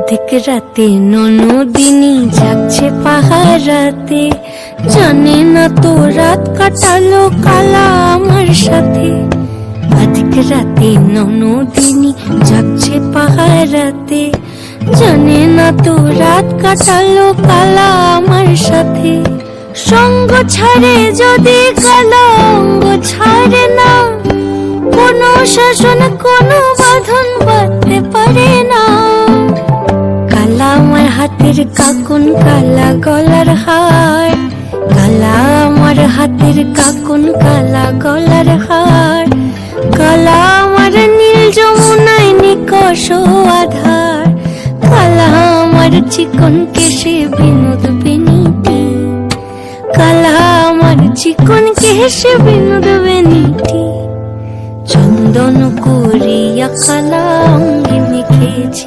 অর্ধেক রাতে ননদিনী যাচ্ছে পাহারাতে, জানে না তো রাত কাটালো কালা আমার সাথে। অর্ধেক রাতে ননদিনী যাচ্ছে পাহারাতে, জানে না তো রাত কাটালো কালা আমার সাথে। সঙ্গ ছাড়ে যদি কালা অঙ্গ ছাড়ে না, কোনো শাসন কোনো বাঁধন বাঁধতে পারে না। কালা আমার হাতের কাকুন কালা গলার হার, কালা আমার হাতের কাকুন কালা গলার হার। কালা আমার নীল যমুনায় নিকষ আধার, কালা আমার চিকন কেশে বিনোদ বেনিটি, কালা আমার চিকন কেশে বিনোদ বেনিটি। চন্দন করিয়া কালা অঙ্গে মেখেছি।